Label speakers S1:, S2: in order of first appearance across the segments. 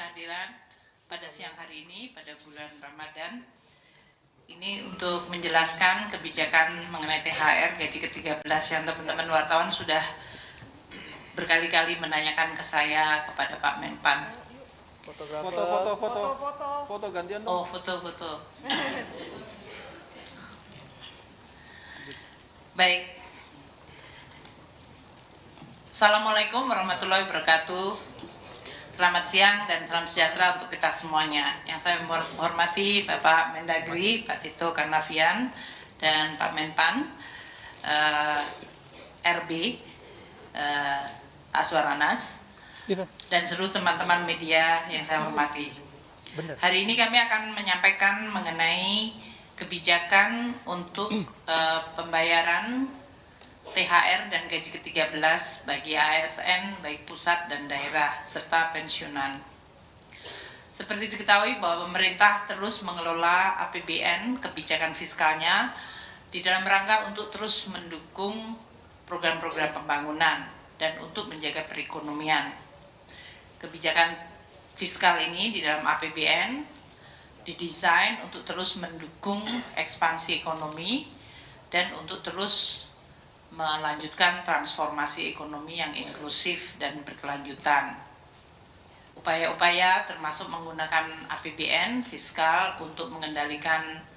S1: kehadiran pada siang hari ini pada bulan Ramadan. Ini untuk menjelaskan kebijakan mengenai THR gaji ke-13 yang teman-teman wartawan sudah berkali-kali menanyakan ke saya, kepada Pak Menpan.
S2: Foto gantian dong.
S1: Oh, foto. Baik. Assalamualaikum warahmatullahi wabarakatuh. Selamat siang dan salam sejahtera untuk kita semuanya. Yang saya hormati Bapak Mendagri, Pak Tito Karnavian, dan Pak Menpan, RB, Aswaranas, dan seluruh teman-teman media yang saya hormati. Hari ini kami akan menyampaikan mengenai kebijakan untuk pembayaran THR dan gaji ke-13 bagi ASN baik pusat dan daerah serta pensiunan. Seperti diketahui bahwa pemerintah terus mengelola APBN kebijakan fiskalnya di dalam rangka untuk terus mendukung program-program pembangunan dan untuk menjaga perekonomian. Kebijakan fiskal ini di dalam APBN didesain untuk terus mendukung ekspansi ekonomi dan untuk terus melanjutkan transformasi ekonomi yang inklusif dan berkelanjutan. Upaya-upaya termasuk menggunakan APBN fiskal untuk mengendalikan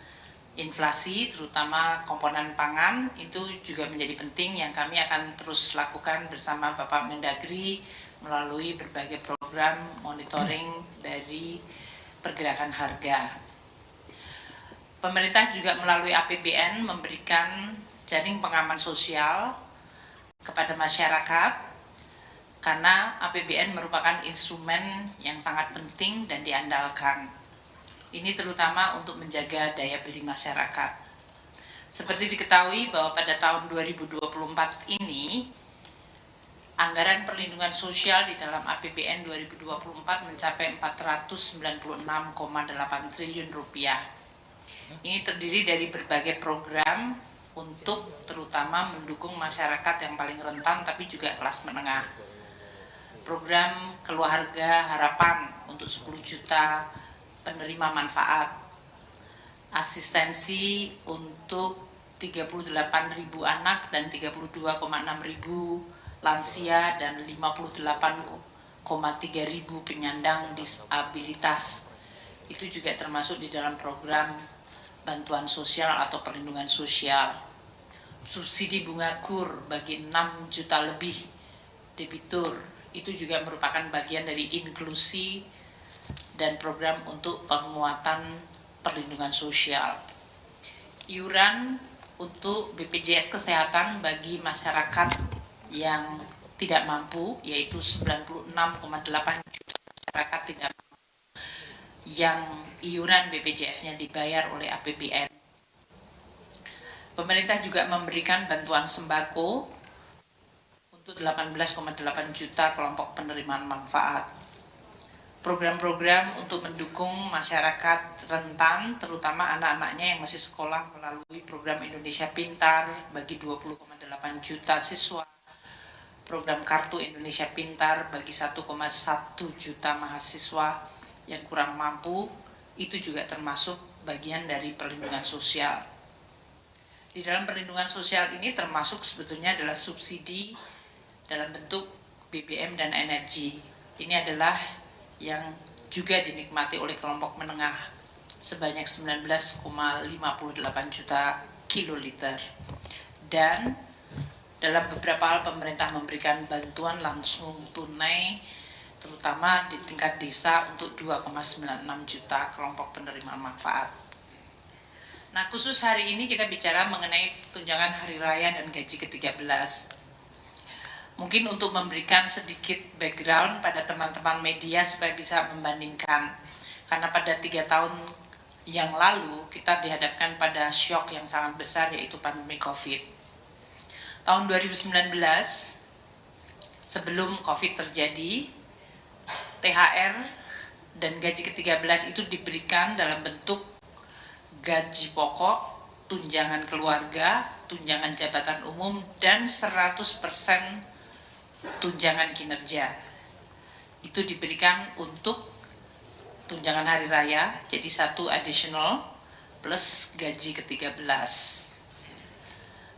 S1: inflasi, terutama komponen pangan, itu juga menjadi penting yang kami akan terus lakukan bersama Bapak Mendagri melalui berbagai program monitoring dari pergerakan harga. Pemerintah juga melalui APBN memberikan jaring pengaman sosial kepada masyarakat karena APBN merupakan instrumen yang sangat penting dan diandalkan. Ini terutama untuk menjaga daya beli masyarakat. Seperti diketahui bahwa pada tahun 2024 ini anggaran perlindungan sosial di dalam APBN 2024 mencapai 496,8 triliun rupiah. Ini terdiri dari berbagai program untuk terutama mendukung masyarakat yang paling rentan tapi juga kelas menengah. Program Keluarga Harapan untuk 10 juta penerima manfaat, asistensi untuk 38.000 anak dan 32,6.000 lansia dan 58,3.000 penyandang disabilitas. Itu juga termasuk di dalam program bantuan sosial atau perlindungan sosial. Subsidi bunga KUR bagi 6 juta lebih debitur, itu juga merupakan bagian dari inklusi dan program untuk penguatan perlindungan sosial. Iuran untuk BPJS Kesehatan bagi masyarakat yang tidak mampu, yaitu 96,8 juta masyarakat tidak mampu yang iuran BPJS-nya dibayar oleh APBN. Pemerintah juga memberikan bantuan sembako untuk 18,8 juta kelompok penerimaan manfaat. Program-program untuk mendukung masyarakat rentan, terutama anak-anaknya yang masih sekolah melalui program Indonesia Pintar bagi 20,8 juta siswa. Program Kartu Indonesia Pintar bagi 1,1 juta mahasiswa yang kurang mampu, itu juga termasuk bagian dari perlindungan sosial. Di dalam perlindungan sosial ini termasuk sebetulnya adalah subsidi dalam bentuk BBM dan energi. Ini adalah yang juga dinikmati oleh kelompok menengah sebanyak 19,58 juta kiloliter. Dan dalam beberapa hal pemerintah memberikan bantuan langsung tunai terutama di tingkat desa untuk 2,96 juta kelompok penerima manfaat. Nah, khusus hari ini kita bicara mengenai tunjangan hari raya dan gaji ke-13. Mungkin untuk memberikan sedikit background pada teman-teman media supaya bisa membandingkan. Karena pada 3 tahun yang lalu kita dihadapkan pada shock yang sangat besar, yaitu pandemi COVID. Tahun 2019, sebelum COVID terjadi, THR dan gaji ke-13 itu diberikan dalam bentuk gaji pokok, tunjangan keluarga, tunjangan jabatan umum, dan 100% tunjangan kinerja. Itu diberikan untuk tunjangan hari raya, jadi 1 additional plus gaji ke-13.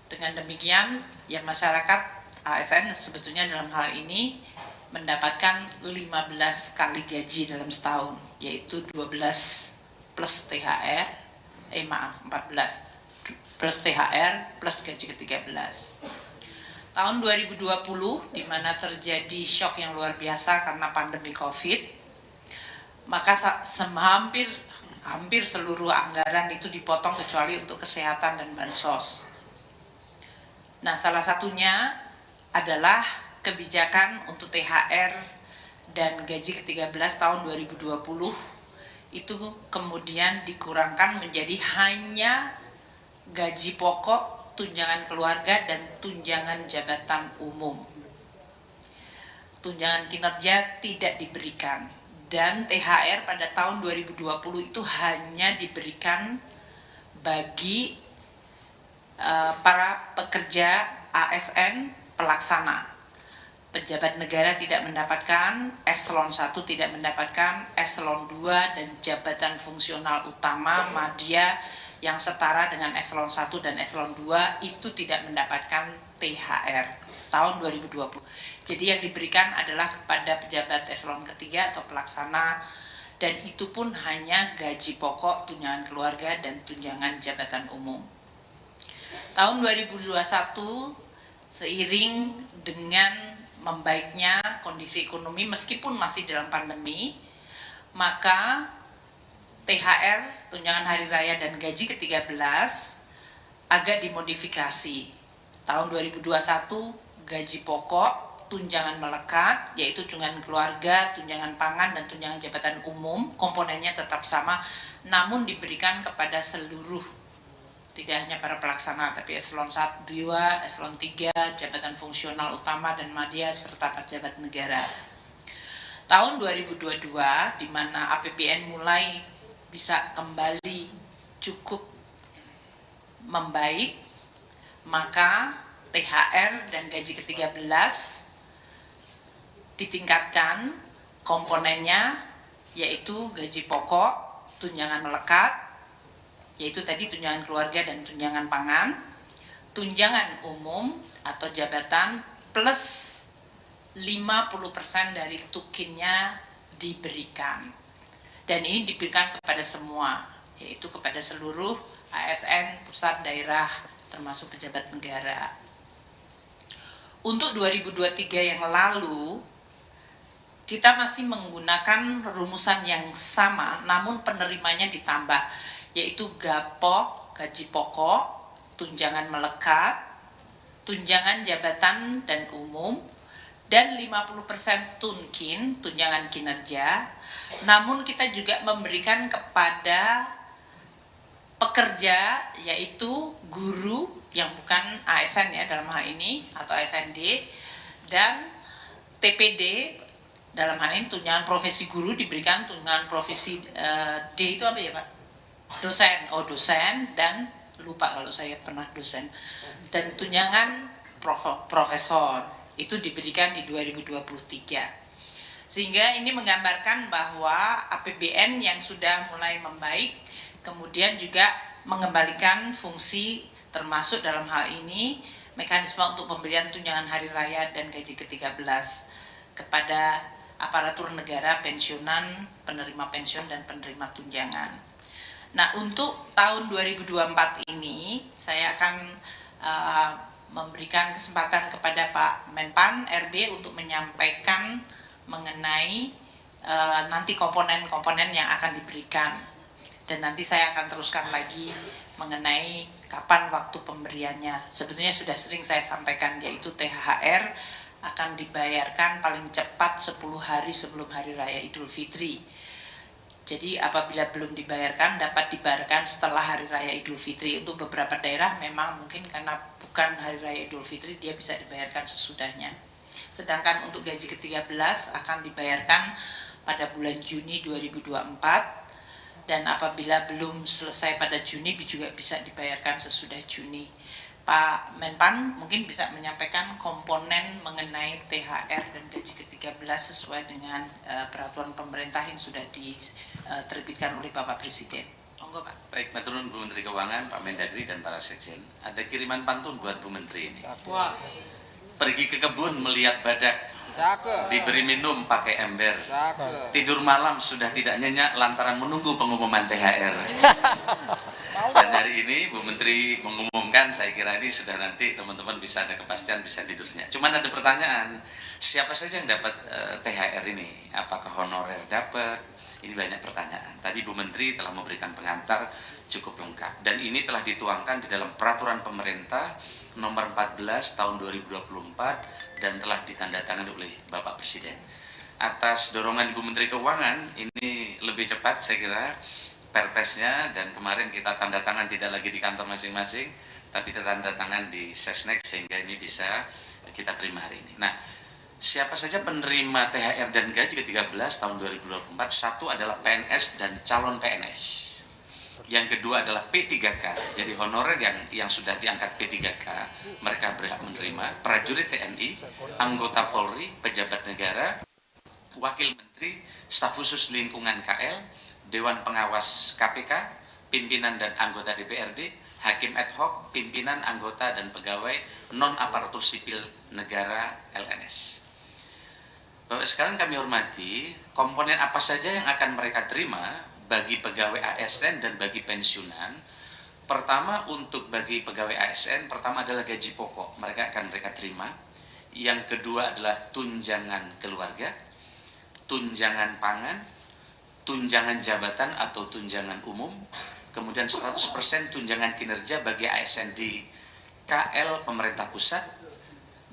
S1: Dengan demikian, ya masyarakat ASN sebetulnya dalam hal ini mendapatkan 15 kali gaji dalam setahun, yaitu 12 plus THR, 14 plus THR plus gaji ke-13. Tahun 2020, di mana terjadi shock yang luar biasa karena pandemi COVID, maka hampir seluruh anggaran itu dipotong kecuali untuk kesehatan dan bansos. Nah, salah satunya adalah kebijakan untuk THR dan gaji ke-13 tahun 2020 itu kemudian dikurangkan menjadi hanya gaji pokok, tunjangan keluarga, dan tunjangan jabatan umum. Tunjangan kinerja tidak diberikan, dan THR pada tahun 2020 itu hanya diberikan bagi para pekerja ASN pelaksana. Pejabat negara tidak mendapatkan, eselon 1 tidak mendapatkan, eselon 2 dan jabatan fungsional utama madya yang setara dengan eselon 1 dan eselon 2 itu tidak mendapatkan THR tahun 2020. Jadi yang diberikan adalah kepada pejabat eselon ketiga atau pelaksana, dan itu pun hanya gaji pokok, tunjangan keluarga, dan tunjangan jabatan umum. Tahun 2021, seiring dengan membaiknya kondisi ekonomi meskipun masih dalam pandemi, maka THR, tunjangan hari raya, dan gaji ke-13 agak dimodifikasi. Tahun 2021 gaji pokok, tunjangan melekat, yaitu tunjangan keluarga, tunjangan pangan, dan tunjangan jabatan umum, komponennya tetap sama, namun diberikan kepada seluruh, tidak hanya para pelaksana, tapi eselon 1, 2, eselon 3, jabatan fungsional utama dan madya, serta pejabat negara. Tahun 2022, di mana APBN mulai bisa kembali cukup membaik, maka THR dan gaji ke-13 ditingkatkan komponennya, yaitu gaji pokok, tunjangan melekat, yaitu tadi tunjangan keluarga dan tunjangan pangan, tunjangan umum atau jabatan plus 50% dari tukinnya diberikan. Dan ini diberikan kepada semua, yaitu kepada seluruh ASN, pusat, daerah, termasuk pejabat negara. Untuk 2023 yang lalu, kita masih menggunakan rumusan yang sama, namun penerimanya ditambah, yaitu GAPOK, gaji pokok, tunjangan melekat, tunjangan jabatan dan umum, dan 50% tunkin, tunjangan kinerja. Namun kita juga memberikan kepada pekerja, yaitu guru yang bukan ASN ya dalam hal ini, atau ASND, dan TPD dalam hal ini tunjangan profesi guru diberikan, tunjangan profesi D itu apa ya Pak? Dosen, dan lupa kalau saya pernah dosen, dan tunjangan profesor itu diberikan di 2023. Sehingga ini menggambarkan bahwa APBN yang sudah mulai membaik, kemudian juga mengembalikan fungsi, termasuk dalam hal ini mekanisme untuk pemberian tunjangan hari raya dan gaji ke-13 kepada aparatur negara, pensiunan, penerima pensiun, dan penerima tunjangan. Nah, untuk tahun 2024 ini saya akan memberikan kesempatan kepada Pak Menpan RB untuk menyampaikan mengenai nanti komponen-komponen yang akan diberikan, dan nanti saya akan teruskan lagi mengenai kapan waktu pemberiannya. Sebetulnya sudah sering saya sampaikan, yaitu THR akan dibayarkan paling cepat 10 hari sebelum Hari Raya Idul Fitri. Jadi apabila belum dibayarkan, dapat dibayarkan setelah Hari Raya Idul Fitri. Untuk beberapa daerah memang mungkin karena bukan Hari Raya Idul Fitri, dia bisa dibayarkan sesudahnya. Sedangkan untuk gaji ke-13 akan dibayarkan pada bulan Juni 2024, dan apabila belum selesai pada Juni juga bisa dibayarkan sesudah Juni. Pak Menpan mungkin bisa menyampaikan komponen mengenai THR dan gaji ke-13 sesuai dengan peraturan pemerintah yang sudah diterbitkan oleh Bapak Presiden. Monggo, Pak.
S2: Baik, matur nuwun Bu Menteri Keuangan, Pak Mendagri dan para sekjen. Ada kiriman pantun buat Bu Menteri ini.
S1: Wah.
S2: Pergi ke kebun melihat badak,
S3: Cakep.
S2: diberi minum pakai ember.
S3: Cakep.
S2: Tidur malam sudah tidak nyenyak lantaran menunggu pengumuman THR. Dan hari ini Bu Menteri mengumumkan, saya kira ini sudah nanti teman-teman bisa ada kepastian, bisa tidurnya. Cuman ada pertanyaan, siapa saja yang dapat THR ini? Apakah honorer dapat? Ini banyak pertanyaan. Tadi Bu Menteri telah memberikan pengantar cukup lengkap. Dan ini telah dituangkan di dalam peraturan pemerintah nomor 14 tahun 2024 dan telah ditandatangani oleh Bapak Presiden. Atas dorongan Ibu Menteri Keuangan, ini lebih cepat saya kira perpesnya, dan kemarin kita tanda tangan tidak lagi di kantor masing-masing, tapi kita tanda tangan di Sesnek sehingga ini bisa kita terima hari ini. Nah, siapa saja penerima THR dan gaji ke-13 tahun 2024? Satu adalah PNS dan calon PNS. Yang kedua adalah P3K, jadi honorer yang sudah diangkat P3K, mereka berhak menerima. Prajurit TNI, anggota Polri, pejabat negara, wakil menteri, staf khusus lingkungan KL, Dewan Pengawas KPK, pimpinan dan anggota DPRD, hakim ad hoc, pimpinan, anggota, dan pegawai non-aparatur sipil negara LNS. Bapak sekalian kami hormati, komponen apa saja yang akan mereka terima bagi pegawai ASN dan bagi pensiunan. Pertama, untuk bagi pegawai ASN, pertama adalah gaji pokok, mereka terima. Yang kedua adalah tunjangan keluarga, tunjangan pangan, tunjangan jabatan atau tunjangan umum, kemudian 100% tunjangan kinerja bagi ASN di KL pemerintah pusat,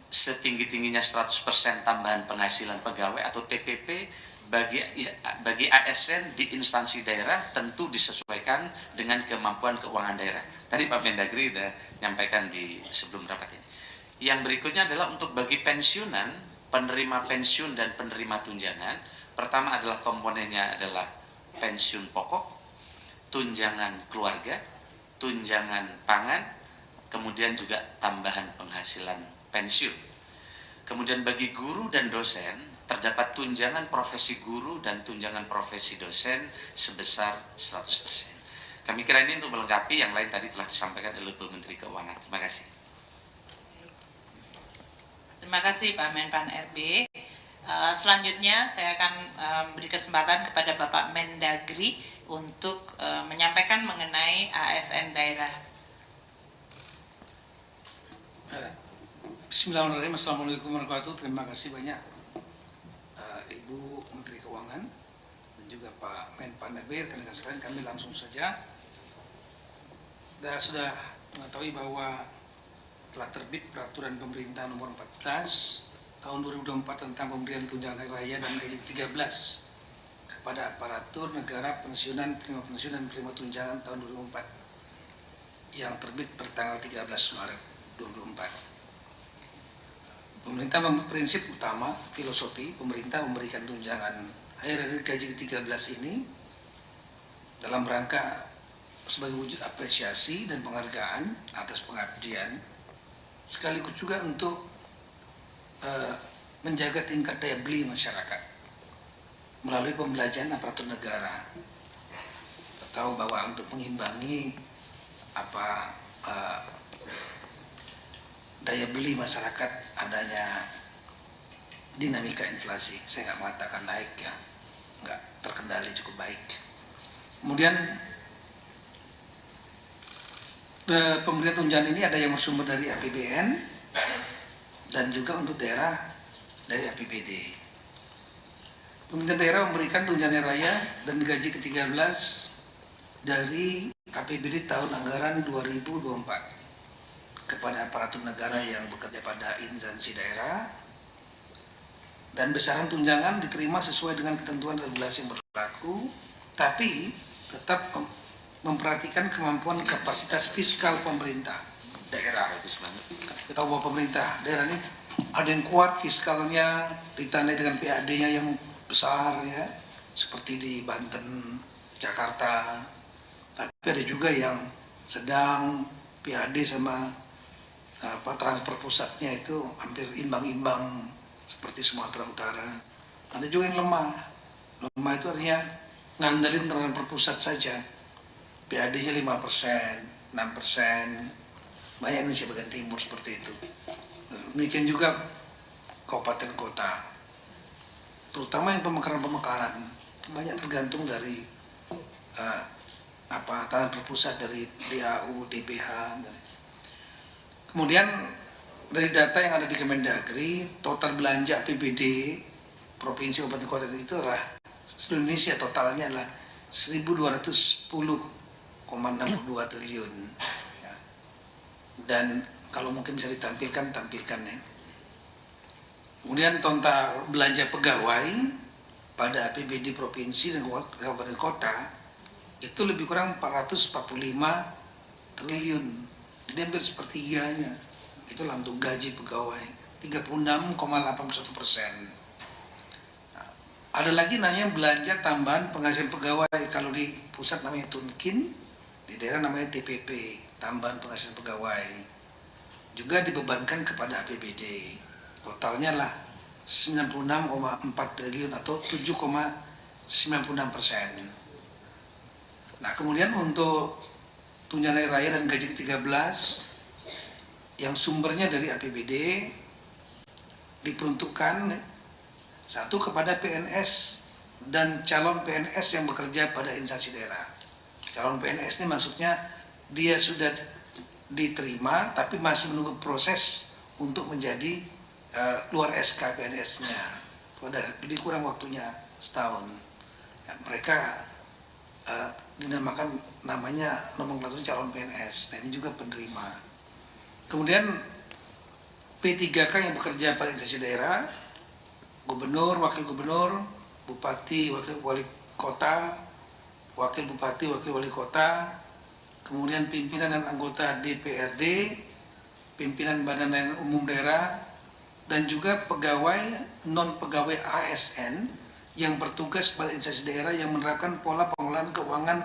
S2: setinggi-tingginya 100% tambahan penghasilan pegawai atau TPP bagi ASN di instansi daerah, tentu disesuaikan dengan kemampuan keuangan daerah. Tadi Pak Mendagri sudah nyampaikan di sebelum rapat ini. Yang berikutnya adalah untuk bagi pensiunan, penerima pensiun dan penerima tunjangan. Pertama adalah komponennya adalah pensiun pokok, tunjangan keluarga, tunjangan pangan, kemudian juga tambahan penghasilan pensiun. Kemudian bagi guru dan dosen, terdapat tunjangan profesi guru dan tunjangan profesi dosen sebesar 100%. Kami kira ini untuk melengkapi, yang lain tadi telah disampaikan oleh Bu Menteri Keuangan. Terima kasih.
S1: Terima kasih Pak Menpan RB. Selanjutnya saya akan beri kesempatan kepada Bapak Mendagri untuk menyampaikan mengenai ASN daerah.
S4: Bismillahirrahmanirrahim. Assalamualaikum warahmatullahi wabarakatuh. Terima kasih banyak Ibu Menteri Keuangan dan juga Pak Menpan RB. Rekan-rekan sekalian, kami langsung saja. Sudah mengetahui bahwa telah terbit peraturan pemerintah nomor 14 tahun 2024 tentang pemberian tunjangan hari raya dan gaji ke-13 kepada aparatur negara, pensiunan, penerima pensiunan, dan penerima tunjangan tahun 2024 yang terbit bertanggal 13 Maret 2024. Pemerintah prinsip utama, filosofi pemerintah memberikan tunjangan hari raya gaji ke-13 ini dalam rangka sebagai wujud apresiasi dan penghargaan atas pengabdian, sekaligus juga untuk menjaga tingkat daya beli masyarakat melalui pembelajaran aparatur negara. Kita tahu bahwa untuk mengimbangi daya beli masyarakat, adanya dinamika inflasi, saya nggak mengatakan naik ya, nggak terkendali cukup baik. Kemudian pemberian tunjangan ini ada yang bersumber dari APBN dan juga untuk daerah dari APBD. Pemerintah daerah memberikan tunjangan raya dan gaji ke-13 dari APBD tahun anggaran 2024 kepada aparatur negara yang bekerja pada instansi daerah, dan besaran tunjangan diterima sesuai dengan ketentuan regulasi yang berlaku, tapi tetap memperhatikan kemampuan kapasitas fiskal pemerintah daerah. Kita tahu bahwa pemerintah daerah ini ada yang kuat fiskalnya, ditandai dengan PAD-nya yang besar ya, seperti di Banten, Jakarta. Tapi ada juga yang sedang PAD sama transfer pusatnya itu hampir imbang-imbang seperti Sumatera Utara. Ada juga yang lemah. Lemah itu artinya ngandelin transfer pusat saja. PAD-nya 5%, 6%. Banyak Indonesia bagian timur seperti itu. Demikian juga kabupaten kota. Terutama yang pemekaran-pemekaran banyak tergantung dari transfer pusat dari DAU, DBH. Kemudian dari data yang ada di Kemendagri, total belanja APBD provinsi kabupaten kota itu adalah seluruh Indonesia totalnya adalah 1.210,62 triliun. Ya. Dan kalau mungkin bisa ditampilkan, tampilkan ya. Kemudian total belanja pegawai pada APBD provinsi dan kabupaten kota itu lebih kurang 445 triliun. Jadi hampir sepertiganya itu untuk gaji pegawai 36,81%. Nah, ada lagi namanya belanja tambahan penghasilan pegawai. Kalau di pusat namanya Tunkin, di daerah namanya TPP, tambahan penghasilan pegawai. Juga dibebankan kepada APBD. Totalnya lah 96,4 triliun atau 7,96%. Nah, kemudian untuk tunjangan hari raya dan gaji ke-13 yang sumbernya dari APBD diperuntukkan satu kepada PNS dan calon PNS yang bekerja pada instansi daerah. Calon PNS ini maksudnya dia sudah diterima tapi masih menunggu proses untuk menjadi keluar SK PNS-nya. Lebih kurang waktunya setahun. Ya, mereka dinamakan namanya nomenklatur calon PNS. Nah, ini juga penerima. Kemudian P3K yang bekerja pada instansi daerah, gubernur, wakil gubernur, bupati, wakil wali kota, wakil bupati, wakil wali kota, kemudian pimpinan dan anggota DPRD, pimpinan badan layanan umum daerah, dan juga pegawai non pegawai ASN yang bertugas pada instansi daerah yang menerapkan pola pengelolaan keuangan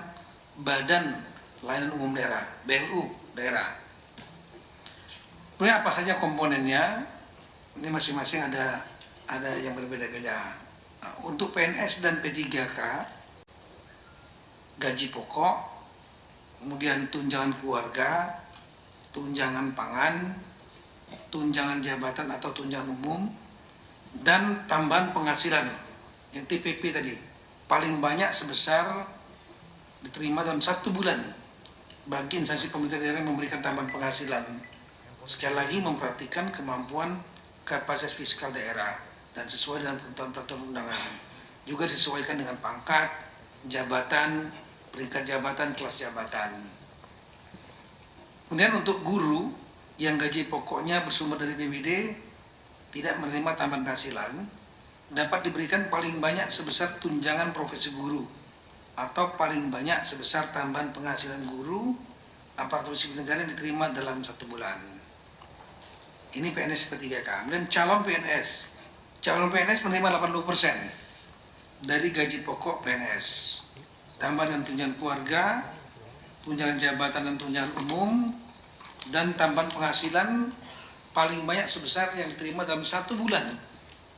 S4: Badan Layanan Umum Daerah, BLU daerah. Kemudian apa saja komponennya? Ini masing-masing ada yang berbeda-beda. Nah, untuk PNS dan P3K, gaji pokok, kemudian tunjangan keluarga, tunjangan pangan, tunjangan jabatan atau tunjangan umum, dan tambahan penghasilan yang TPP tadi paling banyak sebesar diterima dalam 1 bulan bagi instansi pemerintah daerah yang memberikan tambahan penghasilan. Sekali lagi memperhatikan kemampuan kapasitas fiskal daerah dan sesuai dengan peraturan undangan. Juga disesuaikan dengan pangkat, jabatan, peringkat jabatan, kelas jabatan. Kemudian untuk guru yang gaji pokoknya bersumber dari PBD tidak menerima tambahan penghasilan dapat diberikan paling banyak sebesar tunjangan profesi guru atau paling banyak sebesar tambahan penghasilan guru aparatur sipil negara yang diterima dalam 1 bulan. Ini PNS P3K. Kemudian calon PNS menerima 80% dari gaji pokok PNS. Tambahan dan tunjangan keluarga, tunjangan jabatan dan tunjangan umum, dan tambahan penghasilan paling banyak sebesar yang diterima dalam 1 bulan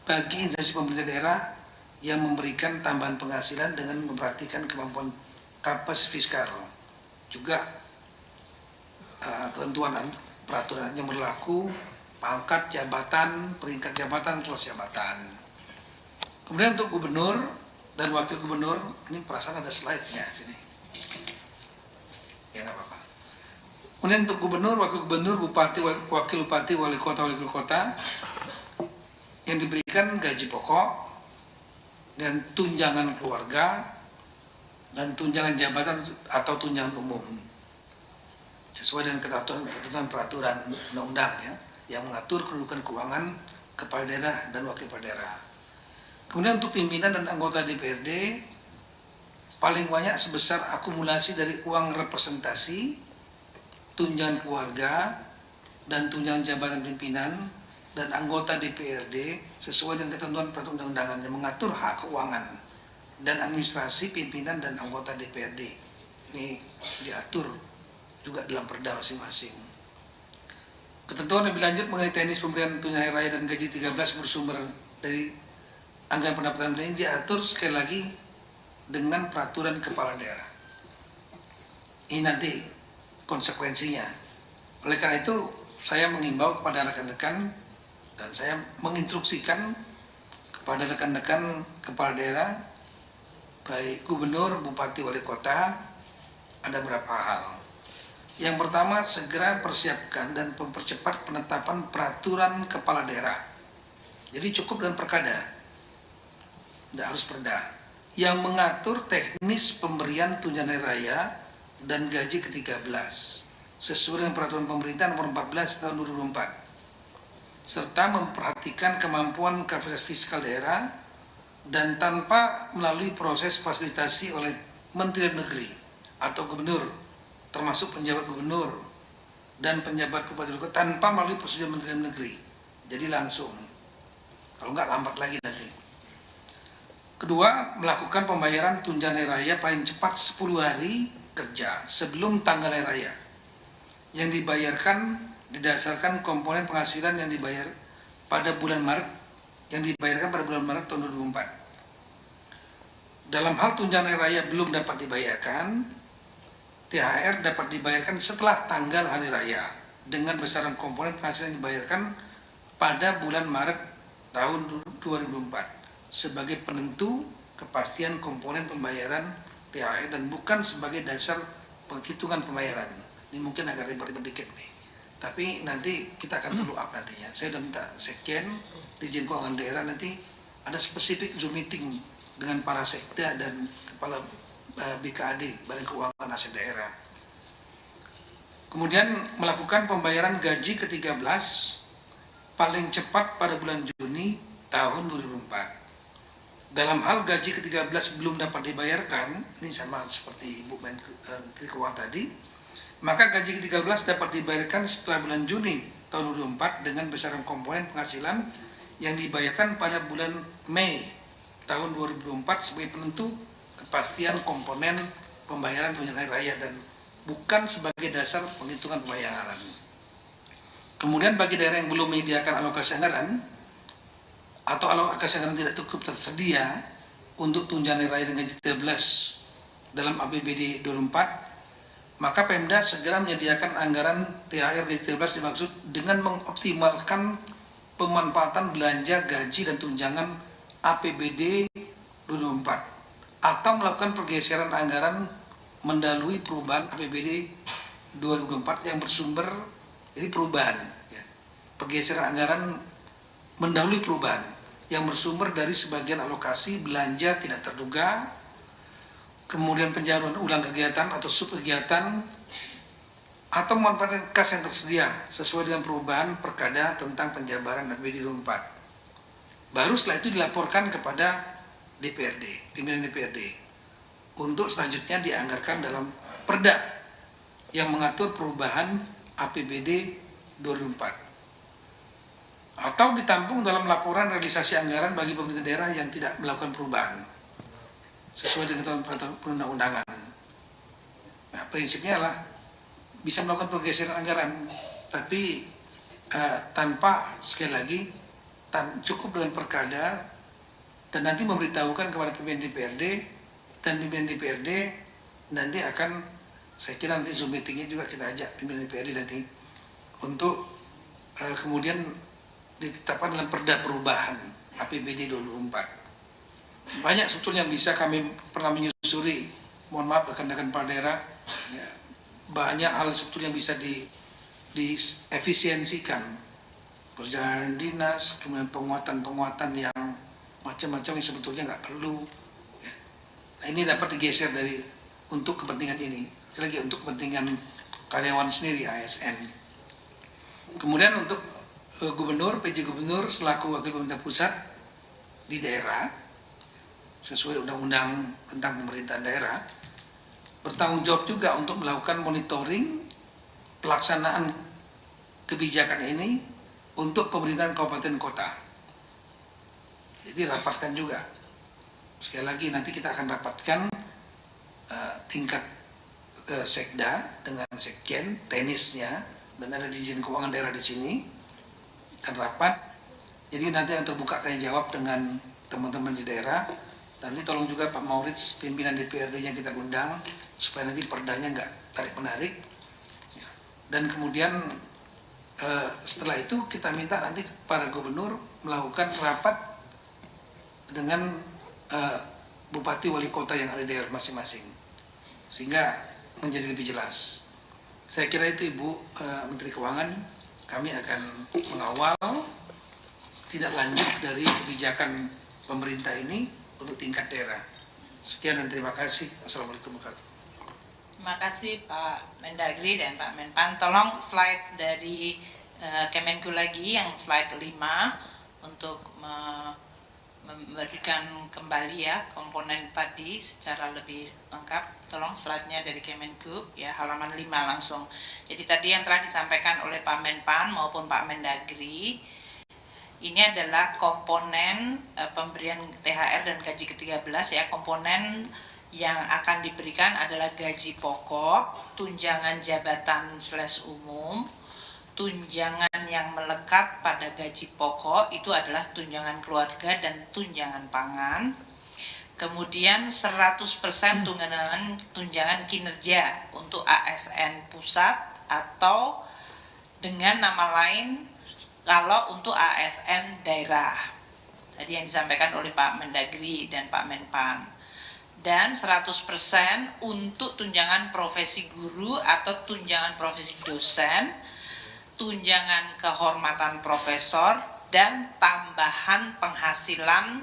S4: bagi instansi pemerintah daerah yang memberikan tambahan penghasilan dengan memperhatikan kemampuan kapasitas fiskal. Juga ketentuan peraturan yang berlaku, pangkat jabatan, peringkat jabatan, kelas jabatan. Kemudian untuk gubernur dan wakil gubernur, ini perasaan ada slide-nya sini. Ya nggak apa-apa. Kemudian untuk gubernur, wakil gubernur, bupati, wakil bupati, wali kota, yang diberikan gaji pokok dan tunjangan keluarga dan tunjangan jabatan atau tunjangan umum sesuai dengan ketentuan peraturan undang-undang ya, yang mengatur kedudukan keuangan kepala daerah dan wakil kepala daerah. Kemudian untuk pimpinan dan anggota DPRD paling banyak sebesar akumulasi dari uang representasi, tunjangan keluarga, dan tunjangan jabatan pimpinan dan anggota DPRD sesuai dengan ketentuan peraturan undangan yang mengatur hak keuangan dan administrasi pimpinan dan anggota DPRD. Ini diatur juga dalam perda masing-masing. Ketentuan lebih lanjut mengenai teknis pemberian tunjangan hari raya dan gaji 13 bersumber dari anggaran pendapatan ini diatur sekali lagi dengan peraturan kepala daerah. Ini nanti konsekuensinya. Oleh karena itu, saya mengimbau kepada rekan-rekan dan saya menginstruksikan kepada rekan-rekan kepala daerah, baik gubernur, bupati, wali kota, ada beberapa hal. Yang pertama, segera persiapkan dan mempercepat penetapan peraturan kepala daerah. Jadi cukup dengan perkada, tidak harus perda, yang mengatur teknis pemberian tunjangan hari raya dan gaji ke-13 sesuai dengan peraturan pemerintah nomor 14 tahun 2004, serta memperhatikan kemampuan kapasitas fiskal daerah dan tanpa melalui proses fasilitasi oleh Menteri Dalam Negeri atau gubernur, termasuk penjabat gubernur dan penjabat bupati tanpa melalui prosedur Menteri Dalam Negeri. Jadi langsung, kalau nggak lambat lagi nanti. Kedua, melakukan pembayaran tunjangan hari raya paling cepat 10 hari kerja sebelum tanggal hari raya yang dibayarkan didasarkan komponen penghasilan yang dibayar pada bulan Maret tahun 2004. Dalam hal tunjangan hari raya belum dapat dibayarkan, THR dapat dibayarkan setelah tanggal hari raya dengan besaran komponen penghasilan yang dibayarkan pada bulan Maret tahun 2004 sebagai penentu kepastian komponen pembayaran THR dan bukan sebagai dasar penghitungan pembayaran. Ini mungkin agak ribet-ribet dikit nih, tapi nanti kita akan follow up nantinya. Saya sudah minta Sekjen, Dirjen Keuangan Daerah, nanti ada spesifik Zoom meeting dengan para sekda dan kepala BKAD, Badan Keuangan Aset Daerah. Kemudian melakukan pembayaran gaji ke-13 paling cepat pada bulan Juni tahun 2004. Dalam hal gaji ke-13 belum dapat dibayarkan, ini sama seperti Ibu Menteri Keuangan tadi, maka gaji ke-13 dapat dibayarkan setelah bulan Juni tahun 2004 dengan besaran komponen penghasilan yang dibayarkan pada bulan Mei tahun 2004 sebagai penentu kepastian komponen pembayaran tunjangan hari raya dan bukan sebagai dasar penghitungan pembayaran. Kemudian bagi daerah yang belum menyediakan alokasi anggaran atau alokasi anggaran tidak cukup tersedia untuk tunjangan hari raya dan gaji 13 dalam APBD 2004, maka Pemda segera menyediakan anggaran THR gaji 13 dimaksud dengan mengoptimalkan pemanfaatan belanja gaji dan tunjangan APBD 2004 atau melakukan pergeseran anggaran mendahului perubahan APBD 2004 yang bersumber dari perubahan, ya. Pergeseran anggaran mendahului perubahan yang bersumber dari sebagian alokasi belanja tidak terduga, kemudian penjaluran ulang kegiatan atau subkegiatan atau memanfaatkan kas yang tersedia sesuai dengan perubahan perkada tentang penjabaran APBD 2004. Baru setelah itu dilaporkan kepada DPRD, pimpinan DPRD, untuk selanjutnya dianggarkan dalam perda yang mengatur perubahan APBD 2004 atau ditampung dalam laporan realisasi anggaran bagi pemerintah daerah yang tidak melakukan perubahan sesuai dengan peraturan perundang-undangan. Nah, prinsipnya adalah bisa melakukan pergeseran anggaran, tapi tanpa, sekali lagi, cukup dengan perkada dan nanti memberitahukan kepada pimpinan DPRD, dan pimpinan DPRD nanti akan, saya kira nanti Zoom meetingnya juga kita ajak pimpinan DPRD nanti untuk kemudian ditetapkan dalam perda perubahan APBD 2004. Banyak sebetulnya yang bisa kami pernah menyusuri, mohon maaf rekan-rekan kepala daerah, ya, banyak hal sebetulnya yang bisa diefisiensikan, perjalanan dinas, kemudian penguatan-penguatan yang macam-macam yang sebetulnya nggak perlu, ya. Nah, ini dapat digeser dari untuk kepentingan ini, lagi untuk kepentingan karyawan sendiri ASN. Kemudian untuk gubernur, PJ gubernur selaku wakil pemerintah pusat di daerah sesuai undang-undang tentang pemerintahan daerah bertanggung jawab juga untuk melakukan monitoring pelaksanaan kebijakan ini untuk pemerintahan kabupaten kota. Jadi rapatkan juga. Sekali lagi nanti kita akan rapatkan tingkat sekda dengan sekjen, teknisnya dan ada Dirjen Keuangan Daerah di sini dan rapat. Jadi nanti yang terbuka tanya jawab dengan teman-teman di daerah. Nanti tolong juga Pak Maurits, pimpinan DPRD-nya kita undang supaya nanti perdanya nggak tarik menarik. Dan kemudian setelah itu kita minta nanti para gubernur melakukan rapat dengan bupati wali kota yang ada di daerah masing-masing, sehingga menjadi lebih jelas. Saya kira itu Ibu Menteri Keuangan, kami akan mengawal tidak lanjut dari kebijakan pemerintah ini untuk tingkat daerah. Sekian dan terima kasih. Assalamualaikum warahmatullahi wabarakatuh.
S1: Terima kasih Pak Mendagri dan Pak Menpan. Tolong slide dari Kemenku lagi yang slide 5 untuk memberikan kembali ya komponen tadi secara lebih lengkap. Tolong slide-nya dari Kemenku ya, halaman 5 langsung. Jadi tadi yang telah disampaikan oleh Pak Menpan maupun Pak Mendagri, ini adalah komponen pemberian THR dan gaji ke-13 ya. Komponen yang akan diberikan adalah gaji pokok, tunjangan jabatan / umum, tunjangan yang melekat pada gaji pokok itu adalah tunjangan keluarga dan tunjangan pangan. Kemudian 100% tunjangan kinerja untuk ASN pusat atau dengan nama lain kalau untuk ASN daerah. Tadi yang disampaikan oleh Pak Mendagri dan Pak Menpan. Dan 100% untuk tunjangan profesi guru atau tunjangan profesi dosen, tunjangan kehormatan profesor, dan tambahan penghasilan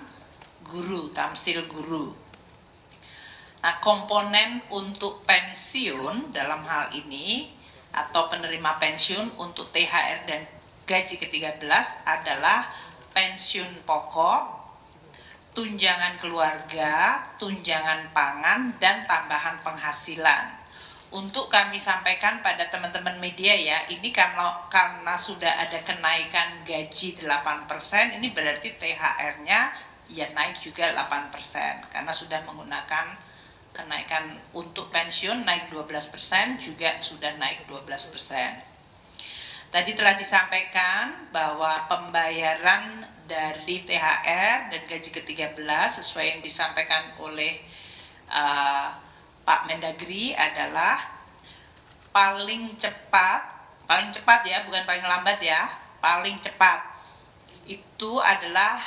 S1: guru, tamsil guru. Nah, komponen untuk pensiun dalam hal ini atau penerima pensiun untuk THR dan gaji ke-13 adalah pensiun pokok, tunjangan keluarga, tunjangan pangan, dan tambahan penghasilan. Untuk kami sampaikan pada teman-teman media ya, ini karena sudah ada kenaikan gaji 8%, ini berarti THR-nya ya naik juga 8%, karena sudah menggunakan kenaikan untuk pensiun naik 12%, juga sudah naik 12%. Tadi telah disampaikan bahwa pembayaran dari THR dan gaji ke-13 sesuai yang disampaikan oleh Pak Mendagri adalah paling cepat ya, bukan paling lambat ya, paling cepat itu adalah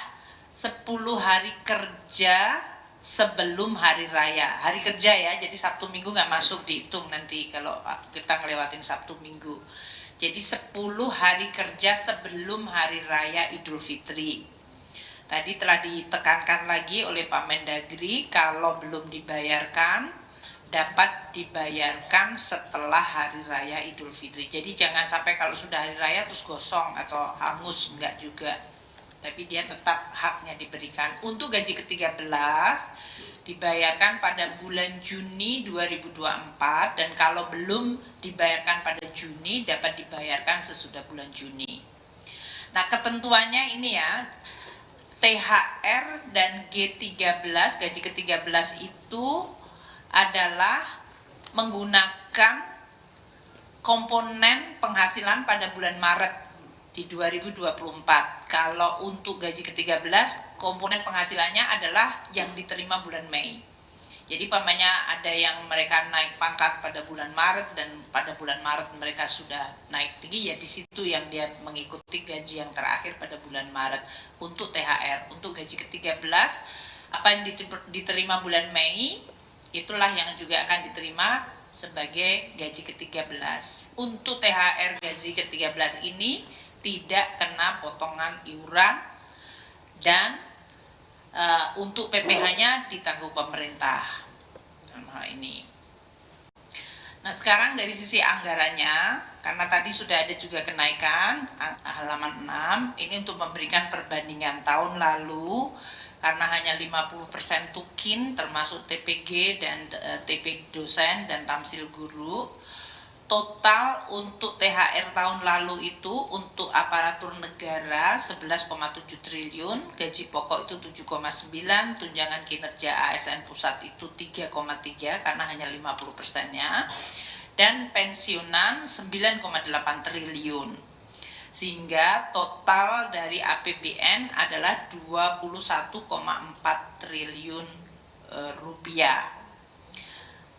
S1: 10 hari kerja sebelum hari raya. Hari kerja ya, jadi Sabtu Minggu nggak masuk dihitung nanti kalau kita ngelewatin Sabtu Minggu. Jadi 10 hari kerja sebelum hari raya Idul Fitri. Tadi telah ditekankan lagi oleh Pak Mendagri, kalau belum dibayarkan dapat dibayarkan setelah hari raya Idul Fitri. Jadi jangan sampai kalau sudah hari raya terus gosong atau hangus, enggak juga. Tapi dia tetap haknya diberikan. Untuk gaji ke-13 dibayarkan pada bulan Juni 2024, dan kalau belum dibayarkan pada Juni dapat dibayarkan sesudah bulan Juni. Nah, ketentuannya ini ya, THR dan G13, gaji ke-13 itu adalah menggunakan komponen penghasilan pada bulan Maret di 2024. Kalau untuk gaji ke-13, komponen penghasilannya adalah yang diterima bulan Mei. Jadi pamannya ada yang mereka naik pangkat pada bulan Maret dan pada bulan Maret mereka sudah naik tinggi, ya di situ yang dia mengikuti gaji yang terakhir pada bulan Maret. Untuk THR, untuk gaji ke-13 apa yang diterima bulan Mei itulah yang juga akan diterima sebagai gaji ke-13. Untuk THR gaji ke-13 ini tidak kena potongan iuran, dan untuk PPh-nya ditanggung pemerintah dalam hal ini. Nah, sekarang dari sisi anggarannya, karena tadi sudah ada juga kenaikan halaman 6, ini untuk memberikan perbandingan tahun lalu, karena hanya 50% tukin termasuk TPG dan TP dosen dan tamsil guru. Total untuk THR tahun lalu itu untuk aparatur negara 11,7 triliun, gaji pokok itu 7,9, tunjangan kinerja ASN pusat itu 3,3 karena hanya 50%-nya. dan pensiunan 9,8 triliun. Sehingga total dari APBN adalah 21,4 triliun rupiah.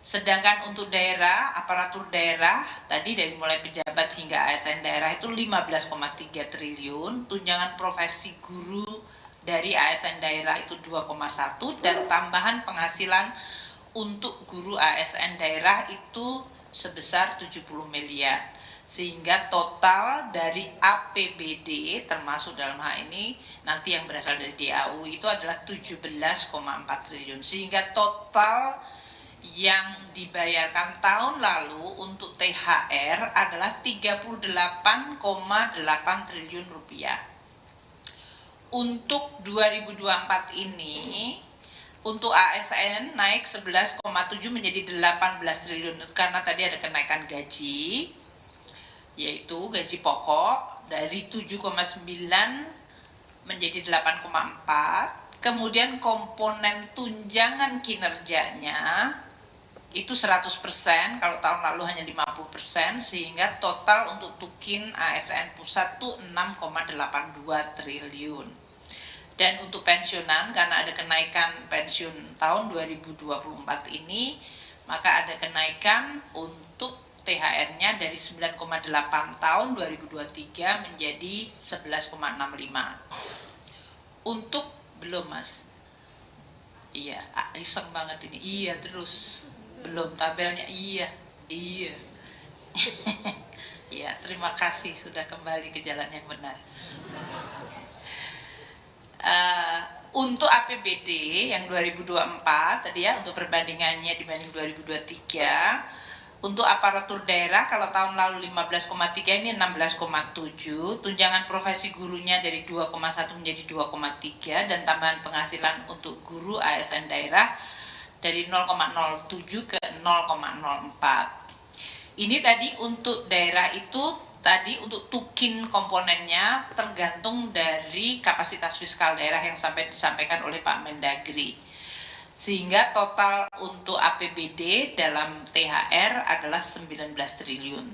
S1: Sedangkan untuk daerah, aparatur daerah, tadi dari mulai pejabat hingga ASN daerah itu 15,3 triliun, tunjangan profesi guru dari ASN daerah itu 2,1, dan tambahan penghasilan untuk guru ASN daerah itu sebesar 70 miliar. Sehingga total dari APBD termasuk dalam hal ini nanti yang berasal dari DAU itu adalah 17,4 triliun. Sehingga total yang dibayarkan tahun lalu untuk THR adalah 38,8 triliun rupiah. Untuk 2024 ini untuk ASN naik 11,7 menjadi 18 triliun karena tadi ada kenaikan gaji, yaitu gaji pokok dari 7,9 menjadi 8,4. Kemudian komponen tunjangan kinerjanya itu 100%, kalau tahun lalu hanya 50%, sehingga total untuk tukin ASN pusat itu 6,82 triliun. Dan untuk pensiunan, karena ada kenaikan pensiun tahun 2024 ini, maka ada kenaikan untuk THR-nya dari 9,8 tahun 2023 menjadi 11,65. Untuk belum Mas? Iya, iseng banget ini. Iya terus. Belum tabelnya. Iya. Ya, terima kasih sudah kembali ke jalan yang benar. Untuk APBD yang 2024 tadi ya, untuk perbandingannya dibanding 2023, untuk aparatur daerah kalau tahun lalu 15,3 ini 16,7, tunjangan profesi gurunya dari 2,1 menjadi 2,3, dan tambahan penghasilan untuk guru ASN daerah dari 0,07 ke 0,04. Ini tadi untuk daerah itu, tadi untuk tukin komponennya tergantung dari kapasitas fiskal daerah yang sampai disampaikan oleh Pak Mendagri. Sehingga total untuk APBD dalam THR adalah 19 triliun.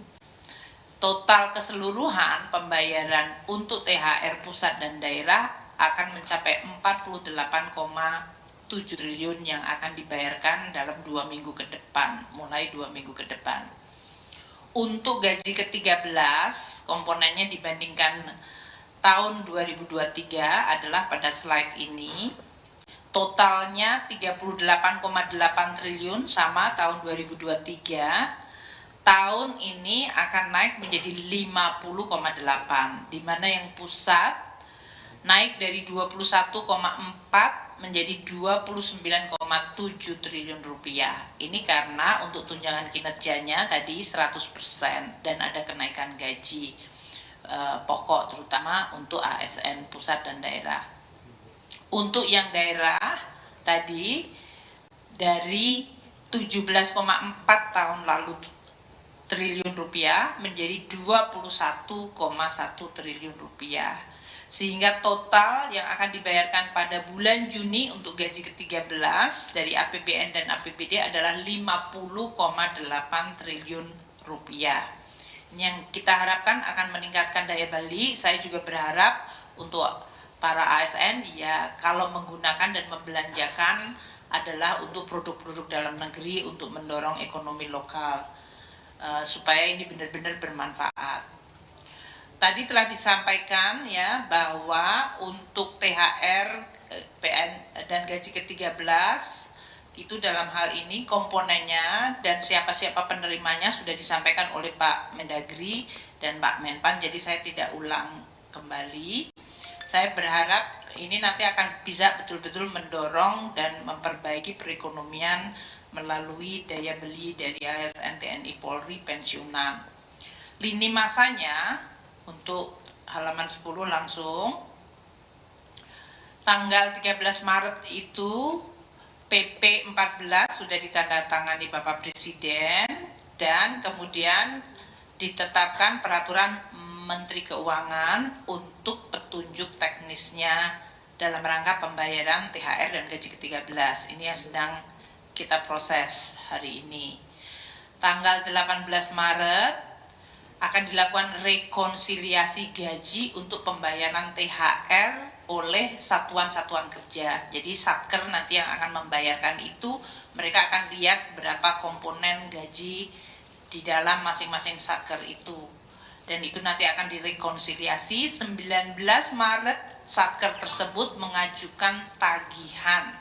S1: Total keseluruhan pembayaran untuk THR pusat dan daerah akan mencapai 48,7 triliun yang akan dibayarkan dalam 2 minggu ke depan, mulai 2 minggu ke depan. Untuk gaji ke-13, komponennya dibandingkan tahun 2023 adalah pada slide ini. Totalnya 38,8 triliun sama tahun 2023. Tahun ini akan naik menjadi 50,8, di mana yang pusat naik dari 21,4 menjadi 29,7 triliun rupiah. Ini karena untuk tunjangan kinerjanya tadi 100% dan ada kenaikan gaji pokok terutama untuk ASN pusat dan daerah. Untuk yang daerah tadi dari 17,4 tahun lalu triliun rupiah menjadi 21,1 triliun rupiah. Sehingga total yang akan dibayarkan pada bulan Juni untuk gaji ke-13 dari APBN dan APBD adalah 50,8 triliun rupiah. Ini yang kita harapkan akan meningkatkan daya beli. Saya juga berharap untuk para ASN ya kalau menggunakan dan membelanjakan adalah untuk produk-produk dalam negeri untuk mendorong ekonomi lokal supaya ini benar-benar bermanfaat. Tadi telah disampaikan ya bahwa untuk THR, PN dan gaji ke-13 itu dalam hal ini komponennya dan siapa-siapa penerimanya sudah disampaikan oleh Pak Mendagri dan Pak Menpan, jadi saya tidak ulang kembali. Saya berharap ini nanti akan bisa betul-betul mendorong dan memperbaiki perekonomian melalui daya beli dari ASN, TNI, Polri, pensiunan. Lini masanya untuk halaman 10 langsung. Tanggal 13 Maret itu PP 14 sudah ditandatangani Bapak Presiden dan kemudian ditetapkan peraturan Menteri Keuangan untuk petunjuk teknisnya dalam rangka pembayaran THR dan gaji ke-13. Ini yang sedang kita proses hari ini. tanggal 18 Maret akan dilakukan rekonsiliasi gaji untuk pembayaran THR oleh satuan-satuan kerja. Jadi Satker nanti yang akan membayarkan itu, mereka akan lihat berapa komponen gaji di dalam masing-masing Satker itu. Dan itu nanti akan direkonsiliasi. 19 Maret Satker tersebut mengajukan tagihan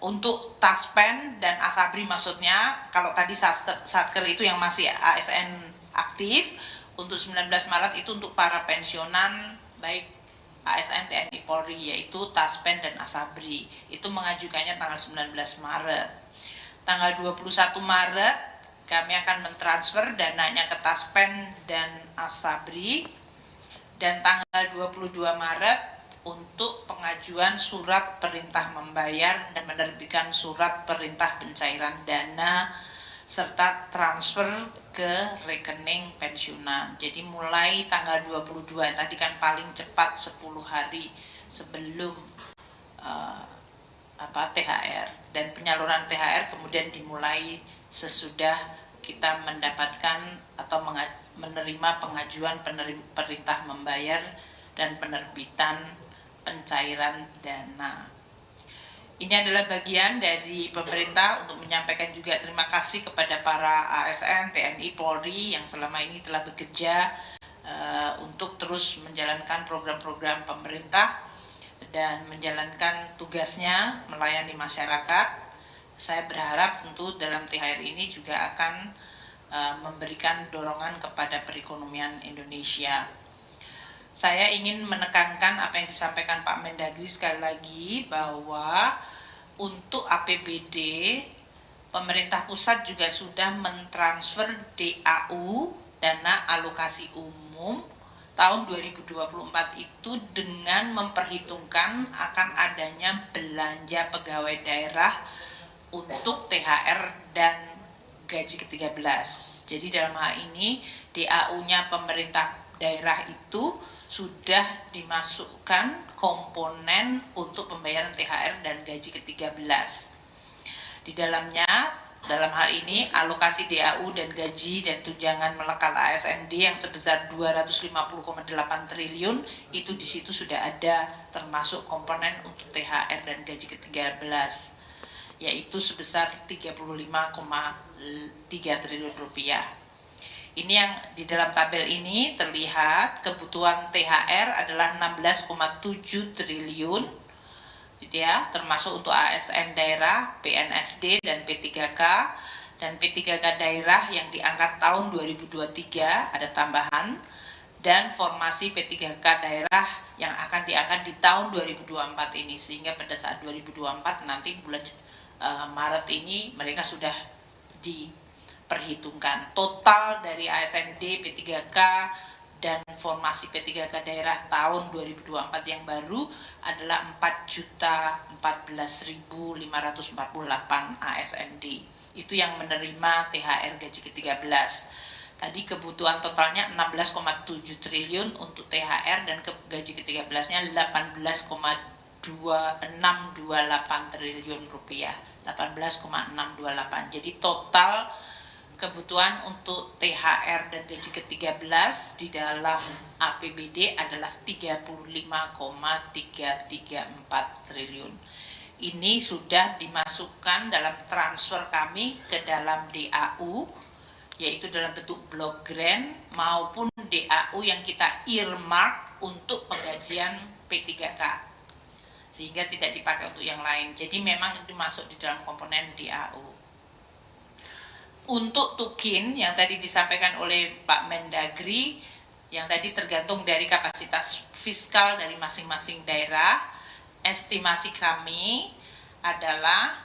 S1: untuk Taspen dan Asabri, maksudnya kalau tadi Satker itu yang masih ASN aktif, untuk 19 Maret itu untuk para pensiunan baik ASN TNI Polri, yaitu Taspen dan Asabri. Itu mengajukannya tanggal 19 Maret. Tanggal 21 Maret kami akan mentransfer dananya ke Taspen dan Asabri. Dan tanggal 22 Maret untuk pengajuan surat perintah membayar dan menerbitkan surat perintah pencairan dana serta transfer ke rekening pensiunan. Jadi mulai tanggal 22, tadi kan paling cepat 10 hari sebelum THR, dan penyaluran THR kemudian dimulai sesudah kita mendapatkan atau menerima pengajuan perintah membayar dan penerbitan pencairan dana. Ini adalah bagian dari pemerintah untuk menyampaikan juga terima kasih kepada para ASN, TNI, Polri yang selama ini telah bekerja untuk terus menjalankan program-program pemerintah dan menjalankan tugasnya melayani masyarakat. Saya berharap tentu dalam THR ini juga akan memberikan dorongan kepada perekonomian Indonesia. Saya ingin menekankan apa yang disampaikan Pak Mendagri sekali lagi, bahwa untuk APBD pemerintah pusat juga sudah mentransfer DAU, dana alokasi umum tahun 2024 itu dengan memperhitungkan akan adanya belanja pegawai daerah untuk THR dan gaji ke-13. Jadi dalam hal ini DAU-nya pemerintah daerah itu sudah dimasukkan komponen untuk pembayaran THR dan gaji ke-13. Di dalamnya, dalam hal ini alokasi DAU dan gaji dan tunjangan melekat ASND yang sebesar 250,8 triliun itu di situ sudah ada termasuk komponen untuk THR dan gaji ke-13, yaitu sebesar 35,3 triliun rupiah. Ini yang di dalam tabel ini terlihat kebutuhan THR adalah 16,7 triliun, gitu ya, termasuk untuk ASN daerah, PNSD dan P3K, dan P3K daerah yang diangkat tahun 2023 ada tambahan, dan formasi P3K daerah yang akan diangkat di tahun 2024 ini, sehingga pada saat 2024 nanti bulan Maret ini mereka sudah diperhitungkan. Total dari ASND, P3K dan formasi P3K daerah tahun 2024 yang baru adalah 4.014.548 ASND. Itu yang menerima THR gaji ke-13. Tadi kebutuhan totalnya 16,7 triliun untuk THR dan gaji ke-13-nya 18,628 triliun rupiah. 18,628. Jadi total kebutuhan untuk THR dan gaji ke-13 di dalam APBD adalah 35,334 triliun. Ini sudah dimasukkan dalam transfer kami ke dalam DAU, yaitu dalam bentuk blok grant maupun DAU yang kita earmark untuk penggajian P3K, sehingga tidak dipakai untuk yang lain. Jadi memang itu masuk di dalam komponen DAU. Untuk Tukin yang tadi disampaikan oleh Pak Mendagri, yang tadi tergantung dari kapasitas fiskal dari masing-masing daerah, estimasi kami adalah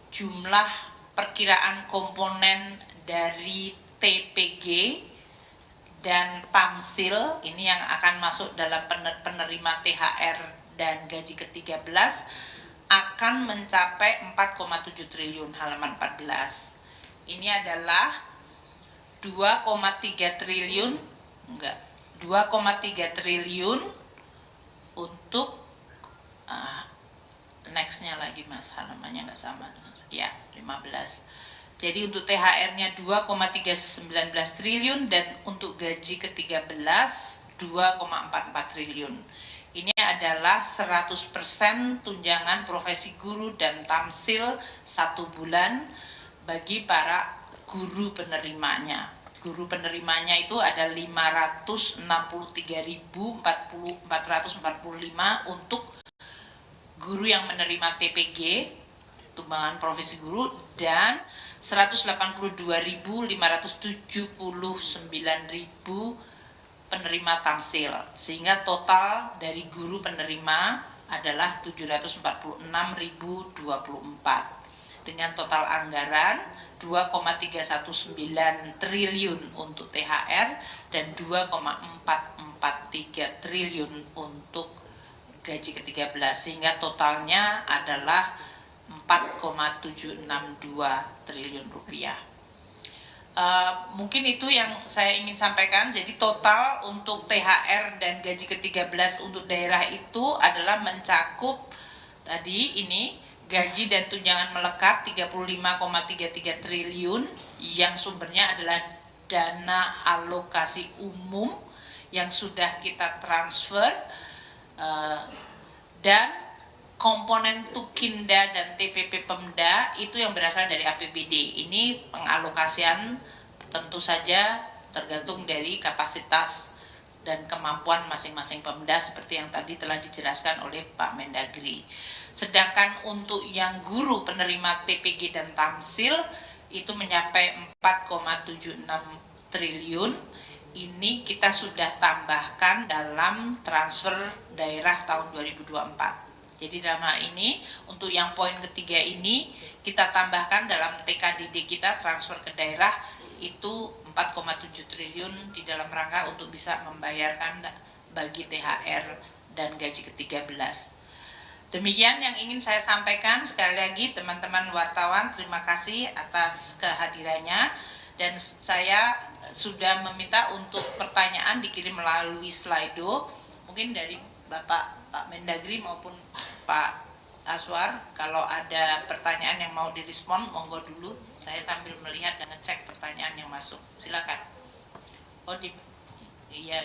S1: jumlah perkiraan komponen dari TPG dan Tamsil ini yang akan masuk dalam penerima THR dan gaji ke-13 akan mencapai 4,7 triliun halaman 14. Ini adalah 2,3 triliun untuk nextnya lagi Mas, halamannya nggak sama dengan ya 15. Jadi untuk THR-nya 2,319 triliun dan untuk gaji ke-13 2,44 triliun. Ini adalah 100% tunjangan profesi guru dan tamsil 1 bulan bagi para guru penerimanya. Guru penerimanya itu ada 563.445 untuk guru yang menerima TPG, tunjangan profesi guru, dan 182.579.000 penerima tamsil, sehingga total dari guru penerima adalah 746.024 dengan total anggaran 2,319 triliun untuk THR dan 2,443 triliun untuk gaji ke-13, sehingga totalnya adalah 4,762 triliun rupiah. Mungkin itu yang saya ingin sampaikan. Jadi total untuk THR dan gaji ke-13 untuk daerah itu adalah mencakup tadi ini gaji dan tunjangan melekat 35,33 triliun yang sumbernya adalah dana alokasi umum yang sudah kita transfer, dan komponen Tukinda dan TPP Pemda itu yang berasal dari APBD. Ini pengalokasian tentu saja tergantung dari kapasitas dan kemampuan masing-masing Pemda seperti yang tadi telah dijelaskan oleh Pak Mendagri. Sedangkan untuk yang guru penerima TPG dan tamsil itu mencapai 4,76 triliun. Ini kita sudah tambahkan dalam transfer daerah tahun 2024. Jadi dalam hal ini untuk yang poin ketiga ini kita tambahkan dalam TKDD kita transfer ke daerah itu 4,7 triliun di dalam rangka untuk bisa membayarkan bagi THR dan gaji ke-13. Demikian yang ingin saya sampaikan. Sekali lagi teman-teman wartawan, terima kasih atas kehadirannya, dan saya sudah meminta untuk pertanyaan dikirim melalui Slido, mungkin dari Bapak Mendagri maupun Pak Aswar. Kalau ada pertanyaan yang mau direspon, monggo dulu. Saya sambil melihat dan ngecek pertanyaan yang masuk. Silakan. Oh, iya.